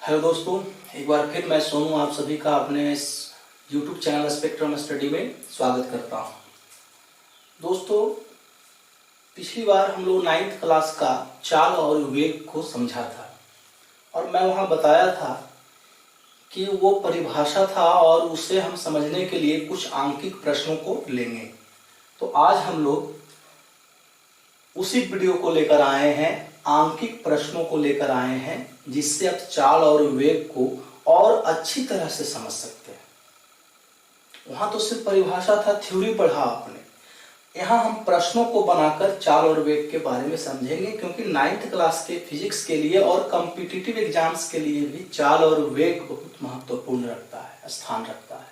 Hello दोस्तों, एक बार फिर मैं सोनू आप सभी का अपने इस YouTube चैनल स्पेक्ट्रम स्टडी में स्वागत करता हूं। दोस्तों, पिछली बार हम लोग 9th क्लास का चाल और वेग को समझा था और मैं वहां बताया था कि वो परिभाषा था और उसे हम समझने के लिए कुछ आंकिक प्रश्नों को लेंगे। तो आज हम लोग उसी वीडियो को लेकर आए हैं, आंकिक प्रश्नों को लेकर आए हैं, जिससे आप चाल और वेग को और अच्छी तरह से समझ सकते हैं। वहां तो सिर्फ परिभाषा था, थ्योरी पढ़ा आपने। यहाँ हम प्रश्नों को बनाकर चाल और वेग के बारे में समझेंगे, क्योंकि 9th क्लास के फिजिक्स के लिए और कॉम्पिटिटिव एग्जाम्स के लिए भी चाल और वेग बहुत महत्वपूर्ण रखता है, स्थान रखता है।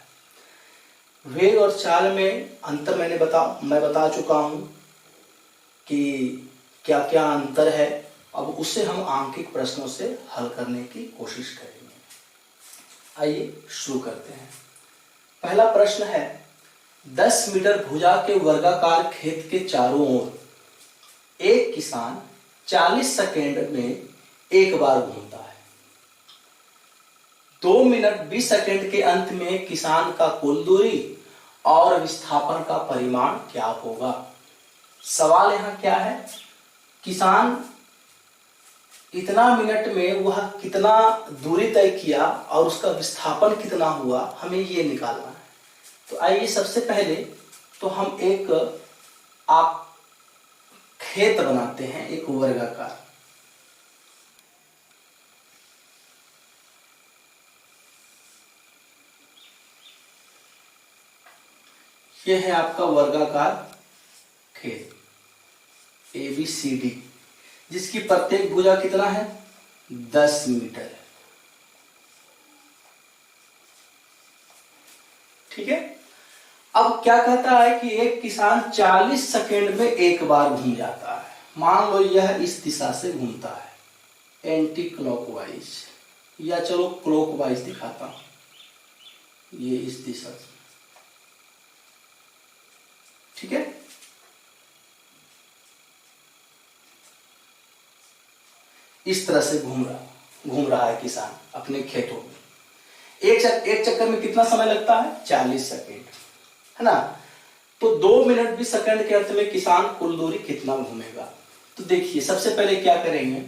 वेग और चाल में अंतर मैं बता चुका हूं कि क्या क्या अंतर है। अब उसे हम आंकिक प्रश्नों से हल करने की कोशिश करेंगे। आइए शुरू करते हैं। पहला प्रश्न है, 10 मीटर भुजा के वर्गाकार खेत के चारों ओर एक किसान 40 सेकेंड में एक बार घूमता है। 2 मिनट 20 सेकेंड के अंत में किसान का कुल दूरी और विस्थापन का परिमाण क्या होगा? सवाल यहां क्या है, किसान इतना मिनट में वह कितना दूरी तय किया और उसका विस्थापन कितना हुआ, हमें ये निकालना है। तो आइए सबसे पहले तो हम एक आप खेत बनाते हैं, एक वर्गाकार। ये है आपका वर्गाकार खेत ABCD, जिसकी प्रत्येक भुजा कितना है? 10 मीटर है। ठीक है। अब क्या कहता है कि एक किसान 40 सेकेंड में एक बार घूम जाता है। मान लो यह इस दिशा से घूमता है, एंटी क्लॉकवाइज, या चलो क्लॉकवाइज दिखाता हूं, ये इस दिशा से। ठीक है। इस तरह से घूम रहा है किसान अपने खेतों में। एक चक्कर में कितना समय लगता है? 40 सेकेंड, है ना। तो 2 मिनट 20 सेकेंड के अंत में किसान कुल दूरी कितना घूमेगा? तो देखिए, सबसे पहले क्या करेंगे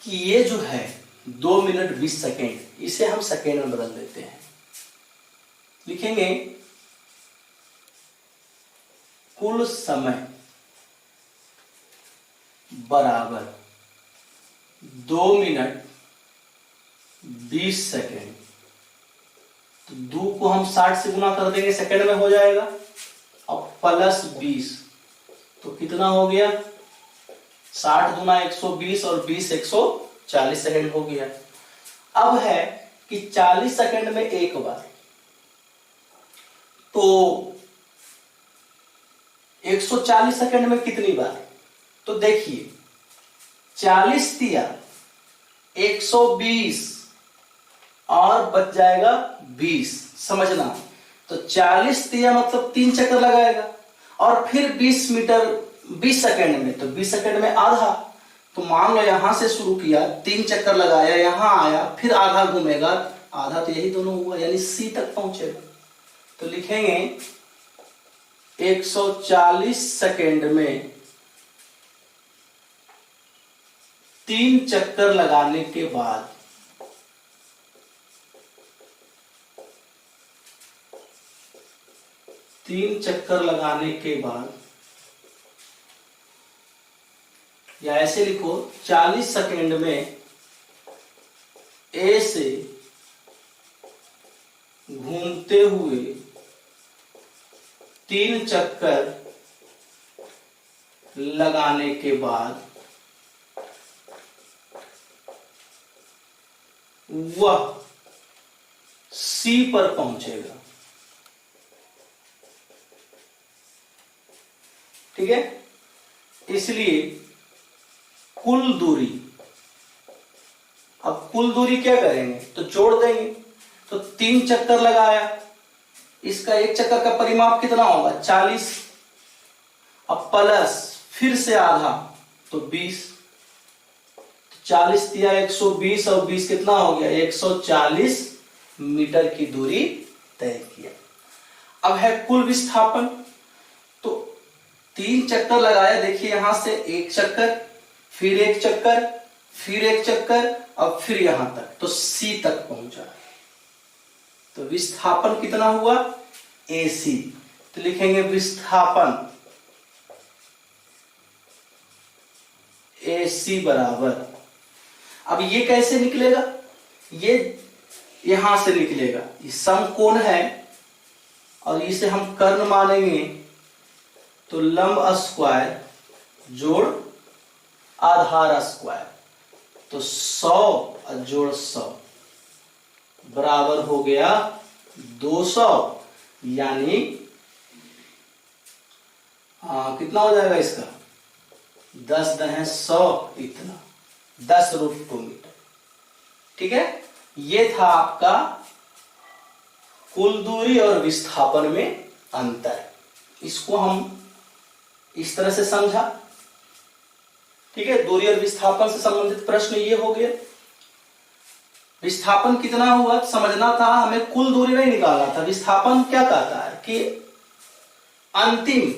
कि ये जो है 2 मिनट 20 सेकेंड, इसे हम सेकेंड में बदल देते हैं। लिखेंगे कुल समय बराबर 2 मिनट 20 सेकेंड। तो 2 को हम 60 से गुना कर देंगे, सेकेंड में हो जाएगा, और प्लस 20, तो कितना हो गया? 60 गुना 120 और 20 140 सेकेंड हो गया। अब है कि 40 सेकेंड में एक बार, तो 140 सेकेंड में कितनी बार? तो देखिए, 40 दिया 120 और बच जाएगा 20, समझना। तो 40 दिया मतलब 3 चक्कर लगाएगा, और फिर 20 मीटर 20 सेकेंड में, तो 20 सेकेंड में आधा। तो मान लो यहां से शुरू किया, 3 चक्कर लगाया, यहां आया, फिर आधा घूमेगा, आधा तो यही दोनों हुआ, यानी C तक पहुंचेगा। तो लिखेंगे 140 सेकेंड में 3 चक्कर लगाने के बाद या ऐसे लिखो, 40 सेकेंड में A से घूमते हुए 3 चक्कर लगाने के बाद वह C पर पहुंचेगा। ठीक है। इसलिए कुल दूरी, अब कुल दूरी क्या करेंगे? तो जोड़ देंगे। तो 3 चक्कर लगाया, इसका एक चक्कर का परिमाप कितना होगा? 40, अब प्लस फिर से आधा, तो 20, 40 दिया 120 और 20 कितना हो गया 140 मीटर की दूरी तय किया। अब है कुल विस्थापन, तो 3 चक्कर लगाया, देखिए यहां से 1 चक्कर, फिर 1 चक्कर, फिर 1 चक्कर, अब फिर यहां तक, तो सी तक पहुंचा। तो विस्थापन कितना हुआ AC, तो लिखेंगे विस्थापन AC बराबर, अब ये कैसे निकलेगा, ये यहां से निकलेगा, ये समकोण है और इसे हम कर्ण मानेंगे, तो लंब स्क्वायर जोड़ आधार स्क्वायर, तो 100 जोड़ 100 बराबर हो गया 200, यानी कितना हो जाएगा इसका 10 × 100 इतना 10√2 मीटर। ठीक है, ये था आपका कुल दूरी और विस्थापन में अंतर। इसको हम इस तरह से समझा। ठीक है, दूरी और विस्थापन से संबंधित प्रश्न ये हो गया। विस्थापन कितना हुआ समझना था, हमें कुल दूरी नहीं निकालना था। विस्थापन क्या कहता है कि अंतिम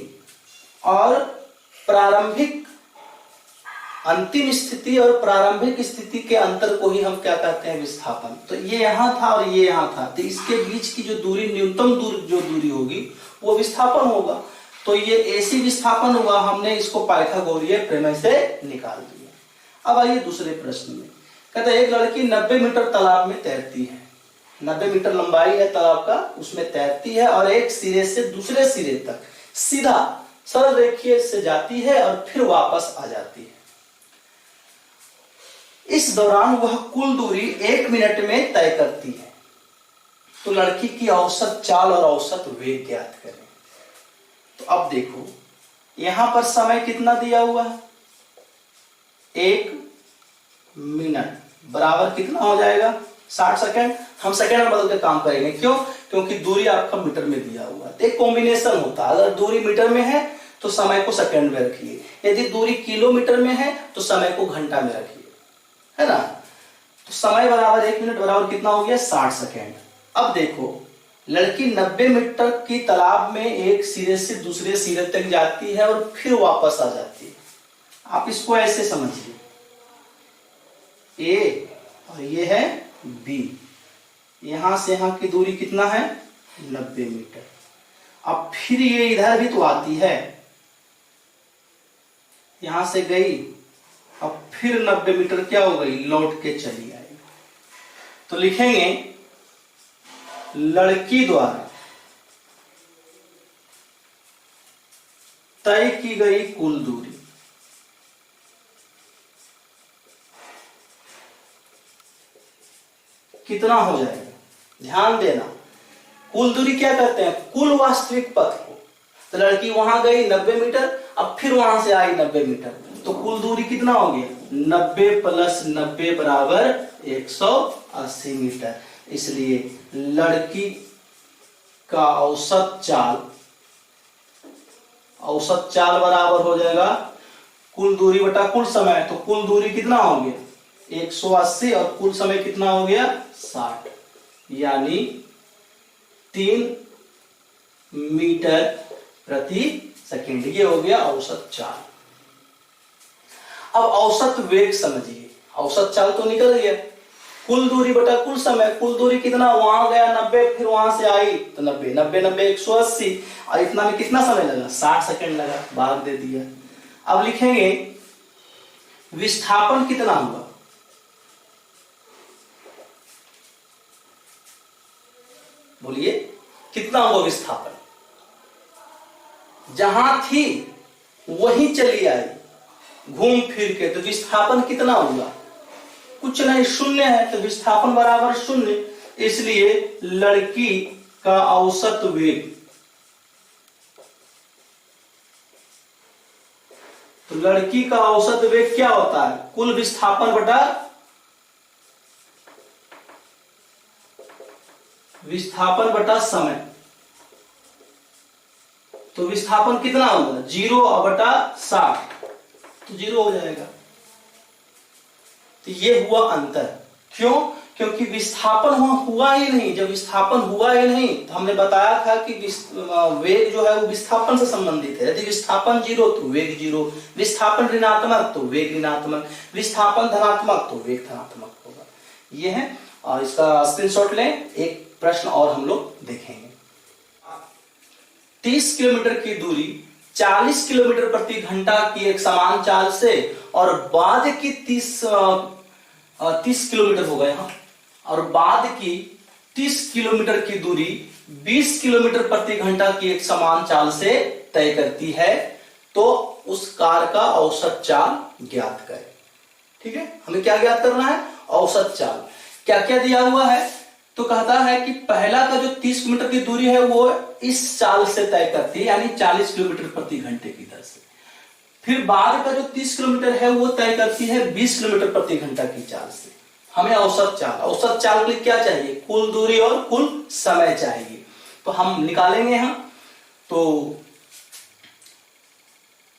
स्थिति और प्रारंभिक स्थिति के अंतर को ही हम क्या कहते हैं विस्थापन। तो ये यहां था और ये यहां था, तो इसके बीच की जो दूरी न्यूनतम दूरी होगी वो विस्थापन होगा। तो ये AC विस्थापन हुआ, हमने इसको पाइथागोरीय प्रमेय से निकाल दिया। अब आइए दूसरे प्रश्न में, कहते हैं एक लड़की 90 मीटर तालाब में तैरती है, 90 मीटर लंबाई है तालाब का, उसमें तैरती है और एक सिरे से दूसरे सिरे तक सीधा सरल रेखीय से जाती है और फिर वापस आ जाती है। इस दौरान वह कुल दूरी 1 मिनट में तय करती है। तो लड़की की औसत चाल और औसत वेग ज्ञात करें। तो अब देखो यहां पर समय कितना दिया हुआ है 1 मिनट बराबर कितना हो जाएगा 60 सेकंड। हम सेकंड में बदल के काम करेंगे, क्यों, क्योंकि दूरी आपका मीटर में दिया हुआ है। एक कॉम्बिनेशन होता है, अगर दूरी मीटर में है तो समय को सेकंड में रखिए, यदि दूरी किलोमीटर में है तो समय को घंटा में रखिए, है ना। तो समय बराबर 1 मिनट बराबर कितना हो गया 60 सेकेंड। अब देखो लड़की 90 मीटर की तालाब में एक सिरे से दूसरे सिरे तक जाती है और फिर वापस आ जाती है। आप इसको ऐसे समझिए, A और ये है B, यहां से यहां की दूरी कितना है 90 मीटर। अब फिर ये इधर भी तो आती है, यहां से गई, अब फिर 90 मीटर क्या हो गई लौट के चली आई। तो लिखेंगे लड़की द्वारा तय की गई कुल दूरी कितना हो जाएगा। ध्यान देना, कुल दूरी क्या कहते हैं कुल वास्तविक पथ को। तो लड़की वहां गई 90 मीटर, अब फिर वहां से आई 90 मीटर, तो कुल दूरी कितना हो गया 90 + 90 बराबर 180 मीटर। इसलिए लड़की का औसत चाल बराबर हो जाएगा कुल दूरी बटा कुल समय। तो कुल दूरी कितना हो गया 180 और कुल समय कितना हो गया 60, यानी 3 मीटर प्रति सेकेंड। ये हो गया औसत चाल। अब औसत वेग समझिए, औसत चाल तो निकल गया, कुल दूरी बटा कुल समय। कुल दूरी कितना, वहां गया 90, फिर वहां से आई तो 90, 90 90 180, और इतना में कितना समय लगा 60 सेकंड लगा, भाग दे दिया। अब लिखेंगे विस्थापन कितना हुआ, बोलिए कितना हुआ विस्थापन। जहां थी वहीं चली आई घूम फिर के, तो विस्थापन कितना हुआ कुछ नहीं, 0 है, तो विस्थापन बराबर 0। इसलिए लड़की का औसत वेग, तो लड़की का औसत वेग क्या होता है कुल विस्थापन बटा समय। तो विस्थापन कितना होगा 0 बटा 60, तो 0 हो जाएगा। तो ये हुआ अंतर। क्यों? क्योंकि विस्थापन वहां हुआ ही नहीं। जब विस्थापन हुआ ही नहीं तो हमने बताया था कि वेग जो है वो विस्थापन से संबंधित है। यदि विस्थापन 0 तो वेग 0, विस्थापन ऋणात्मक तो वेग ऋणात्मक, विस्थापन धनात्मक तो वेग धनात्मक होगा। ये है, और इसका स्क्रीनशॉट लें। एक प्रश्न और हम लोग देखेंगे। 30 किलोमीटर की दूरी 40 किलोमीटर प्रति घंटा की एक समान चाल से और बाद की 30 किलोमीटर होगा यहाँ, और बाद की 30 किलोमीटर की दूरी 20 किलोमीटर प्रति घंटा की एक समान चाल से तय करती है, तो उस कार का औसत चाल ज्ञात करें। ठीक है, हमें क्या ज्ञात करना है? औसत चाल। क्या क्या दिया हुआ है? तो कहता है कि पहला का जो 30 किलोमीटर की दूरी है वो इस चाल से तय करती है, यानी 40 किलोमीटर प्रति घंटे की दर से। फिर बाद का जो 30 किलोमीटर है वो तय करती है 20 किलोमीटर प्रति घंटा की चाल से। हमें औसत चाल, औसत चाल के लिए क्या चाहिए? कुल दूरी और कुल समय चाहिए। तो हम निकालेंगे यहां, तो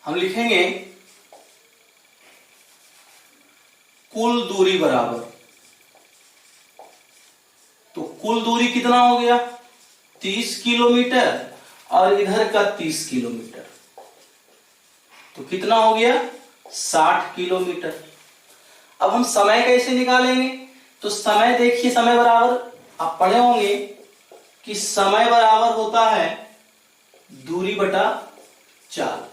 हम लिखेंगे कुल दूरी बराबर, तो कुल दूरी कितना हो गया? 30 किलोमीटर, और इधर का 30 किलोमीटर, तो कितना हो गया? 60 किलोमीटर। अब हम समय कैसे निकालेंगे? तो समय देखिए, समय बराबर आप पढ़े होंगे कि समय बराबर होता है दूरी बटा चाल,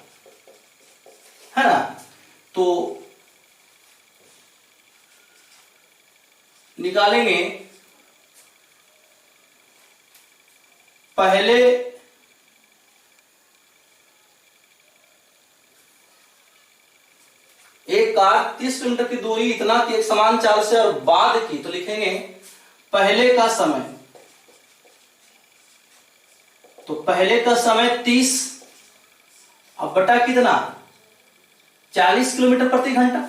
है ना। तो निकालेंगे, पहले एक कार 30 किलोमीटर की दूरी इतना की एक समान चाल से और बाद की, तो लिखेंगे पहले का समय, तो पहले का समय 30, अब बटा कितना? 40 किलोमीटर प्रति घंटा,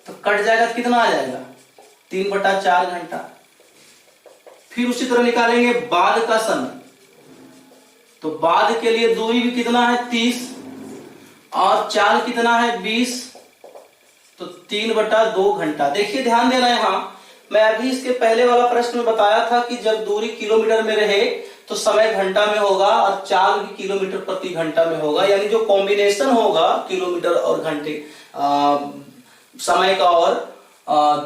तो कट जाएगा तो कितना आ जाएगा? 3/4 घंटा। फिर उसी तरह निकालेंगे बाद का समय, तो बाद के लिए दूरी भी कितना है? 30, और चाल कितना है? 20, तो 3/2 घंटा। देखिए ध्यान देना, यहां मैं अभी इसके पहले वाला प्रश्न में बताया था कि जब दूरी किलोमीटर में रहे तो समय घंटा में होगा और चाल भी किलोमीटर प्रति घंटा में होगा, यानी जो कॉम्बिनेशन होगा किलोमीटर और घंटे, समय का और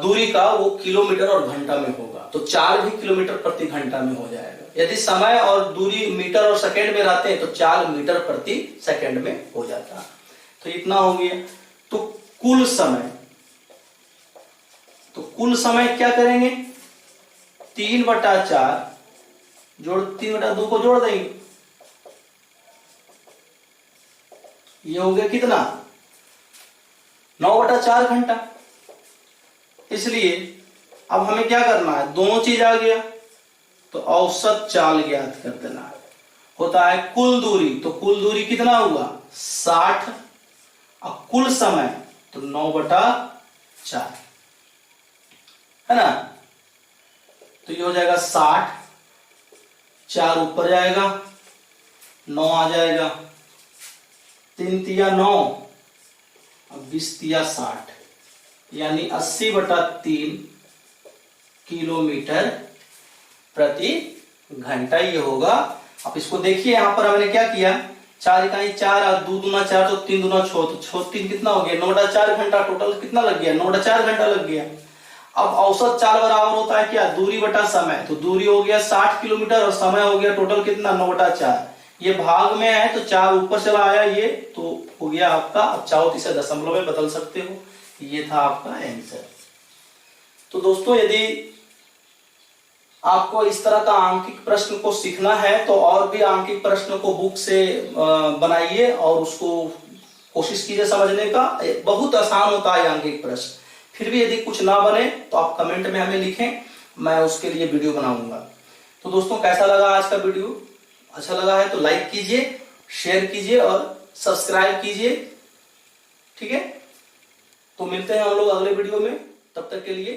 दूरी का, वो किलोमीटर और घंटा में होगा, तो चाल भी किलोमीटर प्रति घंटा में हो जाएगा। यदि समय और दूरी मीटर और सेकंड में रहते हैं तो चाल मीटर प्रति सेकंड में हो जाता है। तो इतना हो गया। तो कुल समय, तो कुल समय क्या करेंगे? 3/4 जोड़ 3/2 को जोड़ देंगे, ये हो गया कितना? 9/4 घंटा। इसलिए अब हमें क्या करना है? दोनों चीज आ गया, तो औसत चाल ज्ञात कर देना है। होता है कुल दूरी, तो कुल दूरी कितना हुआ? 60, और कुल समय तो 9/4, है ना। तो ये हो जाएगा 60, 4 ऊपर जाएगा, 9 आ जाएगा, 3 तिया 9, और 20 तिया 60, यानी 80/3 किलोमीटर प्रति घंटा ये होगा। अब इसको देखिए, यहां पर हमने क्या किया? 4 इकाई 4, और 2 दूना 4, तो 3 दूना 6, तो 6 3 कितना हो गया? 9/4 घंटा। टोटल कितना लग गया? 9/4 घंटा लग गया। अब औसत चाल बराबर होता है क्या? दूरी बटा समय, तो दूरी हो गया 60 किलोमीटर और समय हो गया टोटल कितना? 9/4। ये भाग में है तो 4 ऊपर चला आया, ये तो हो गया आपका। अब चाहो तो इसे दशमलव में बदल सकते हो। ये था आपका आंसर। तो दोस्तों, यदि आपको इस तरह का आंकिक प्रश्न को सीखना है तो और भी आंकिक प्रश्न को बुक से बनाइए और उसको कोशिश कीजिए समझने का। बहुत आसान होता है आंकिक प्रश्न। फिर भी यदि कुछ ना बने तो आप कमेंट में हमें लिखें, मैं उसके लिए वीडियो बनाऊंगा। तो दोस्तों, कैसा लगा आज का वीडियो? अच्छा लगा है तो लाइक कीजिए, शेयर कीजिए और सब्सक्राइब कीजिए। ठीक है, तो मिलते हैं हम लोग अगले वीडियो में। तब तक के लिए